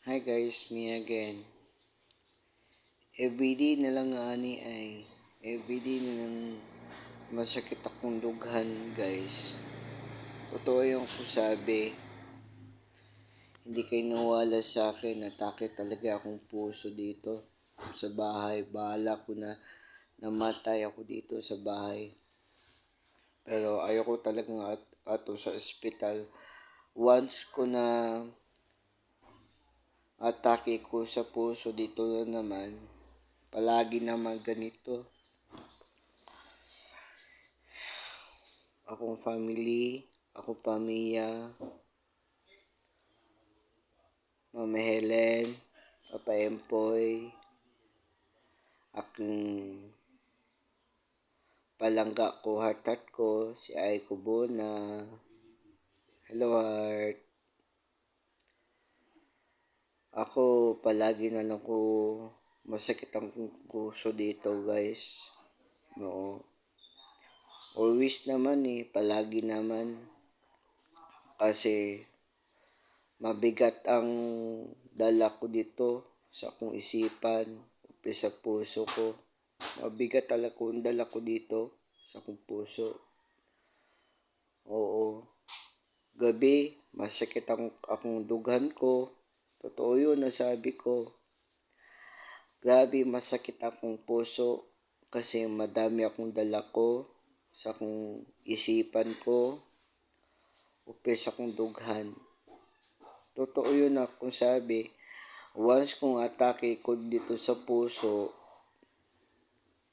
Hi guys, me again. Everyday na lang ani ay everyday na lang masakit akong dughan guys. Totoo yung sabi, hindi kayo nawala sa akin, atake talaga akong puso dito sa bahay. Bahala ko na namatay ako dito sa bahay. Pero ayoko talagang ato sa ospital. Once ko na atake ko sa puso dito na naman, palagi naman ganito. Akong family, akong pamilya, Mama Helen, Papa Empoy, aking palangga ko, heart ko, si Aiko Bona. Hello heart. Ako, palagi na lang ko masakit ang puso dito guys. No. Always naman palagi naman. Kasi mabigat ang dala ko dito sa akong isipan, sa puso ko. Mabigat talaga ang dala ko dito sa akong puso. Oo. Gabi, masakit akong dughan ko. Totoo yun, nasabi ko. Grabe, masakit akong puso kasi madami akong dala ko sa akong isipan ko o sa akong dughan. Totoo yun akong sabi. Once kung atake ko dito sa puso,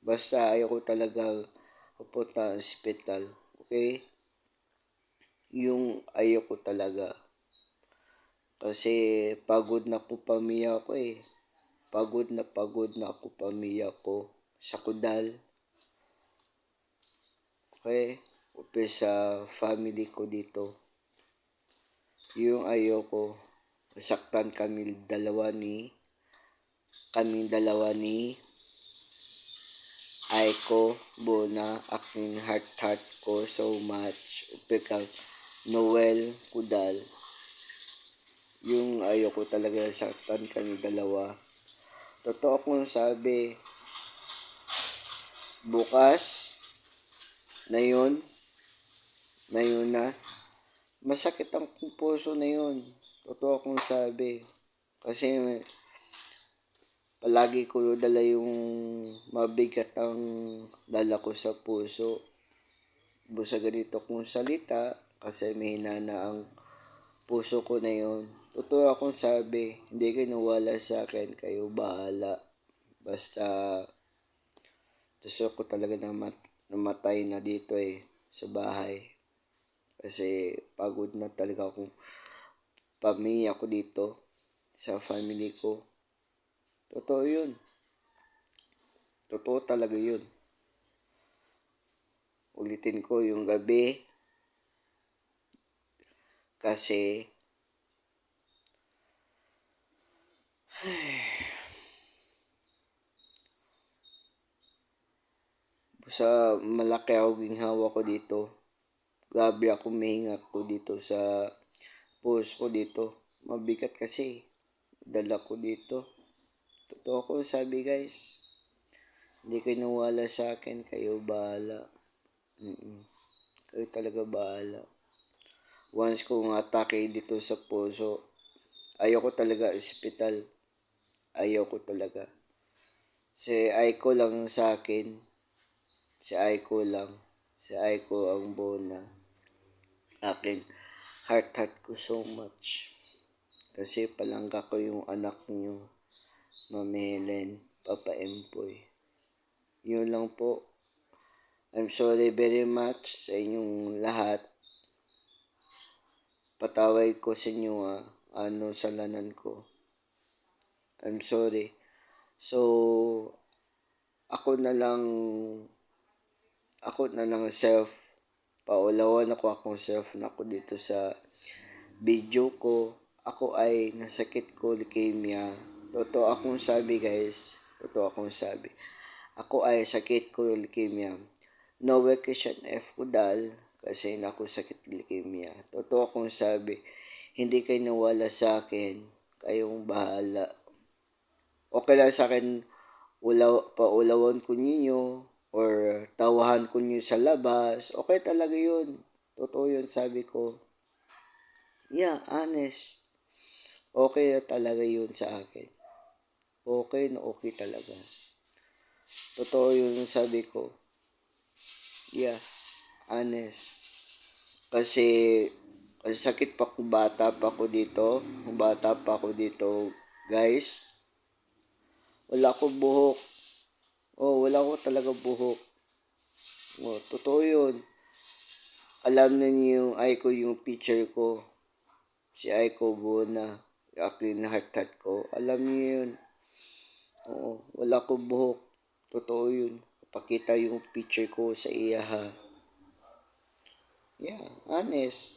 basta ayaw ko talaga pupunta sa hospital. Okay? Yung ayaw ko talaga. Kasi pagod na po pamilya ko Pagod na ako pamilya ko sa kudal. Okay? Okay, sa family ko dito. Yung ayaw ko, masaktan kaming dalawa ni Aiko Bona, aking heart ko so much. Upikang Noel Kudal. Yung ayaw ko talaga saktan kami dalawa. Totoo kong sabi, bukas na yun na, masakit ang puso na yun. Totoo kong sabi. Kasi palagi ko dala yung mabigat ang dala ko sa puso. Sa ganito kong salita, kasi may hinana ang puso ko na yun. Totoo akong sabi, hindi kayo nawala sa akin, kayo bahala. Basta, gusto ko talaga namatay na dito sa bahay. Kasi pagod na talaga akong pamilya ko dito, sa family ko. Totoo yun. Totoo talaga yun. Ulitin ko yung gabi. Kasi sa malaki ako ginhawa ko dito. Grabe ako mahinga ko dito sa puso ko dito. Mabigat kasi. Dala ko dito. Totoo ko sabi guys. Hindi kayo nawala sa akin. Kayo bahala. Kayo talaga bahala. Once kong atake dito sa puso, ayoko talaga ospital. Ayoko talaga. Si Aiko lang sa akin. Si Aiko lang. Si Aiko ang Bona. Akin. Heart ko so much. Kasi palangga ko yung anak niyo. Mama Helen. Papa Empoy. Yun lang po. I'm sorry very much sa inyong lahat. Pataway ko sa inyo salanan ko. I'm sorry. So, ako na lang self, paulawan ako akong self na ako dito sa video ko. Ako ay nasakit ko leukemia. Totoo akong sabi guys. Totoo akong sabi. Ako ay sakit ko leukemia. No vacation F Kudal kasi ako sakit leukemia. Totoo akong sabi. Hindi kayo nawala sa akin. Kayong bahala. Okay lang sa akin, paulawan ko ninyo or tawahan ko nyo sa labas. Okay talaga yun. Totoo yun, sabi ko. Yeah, honest. Okay na talaga yun sa akin. Okay na okay talaga. Totoo yun sabi ko. Yeah, honest. Kasi sakit pa kung bata pa ako dito. Guys. Wala akong buhok. Wala ko talaga buhok. Totoo yun. Alam na niyo yung yung picture ko. Si Aiko Bona. Yung heart ko. Alam niyo yun. Wala akong buhok. Totoo yun. Pakita yung picture ko sa iya ha. Yeah, honest.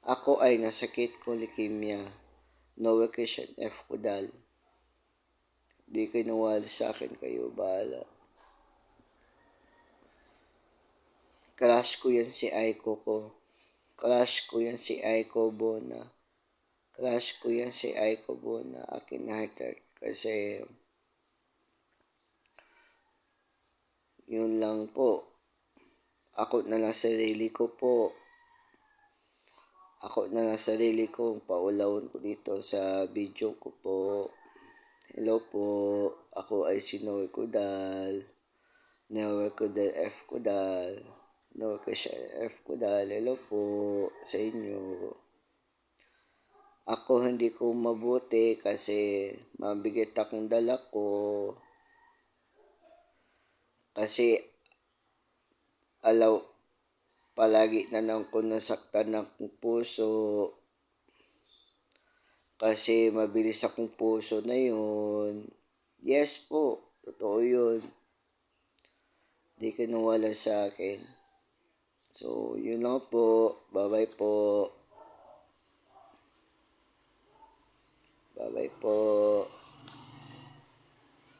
Ako ay nasakit ko leukemia. No vacation F. Kudal. Di kayo nawala sa akin, kayo bahala. Crush ko yan si Aiko ko. Crush ko yan si Aiko Bona. Akin na heart. Kasi yun lang po. Ako na lang sarili ko paulawin ko dito sa video ko po. Hello po, ako ay si Noe Kudal. Noe Kudal F. Kudal. Noe F. Kudal. Hello po sa inyo. Ako hindi ko mabuti kasi mabigat akong dala ko. Kasi palagi na lang ko nasaktan ng puso. Kasi mabilis akong puso na yun. Yes po, totoo yun. Di ka nawala sa akin. So, yun lang po. Bye-bye po. Bye-bye po.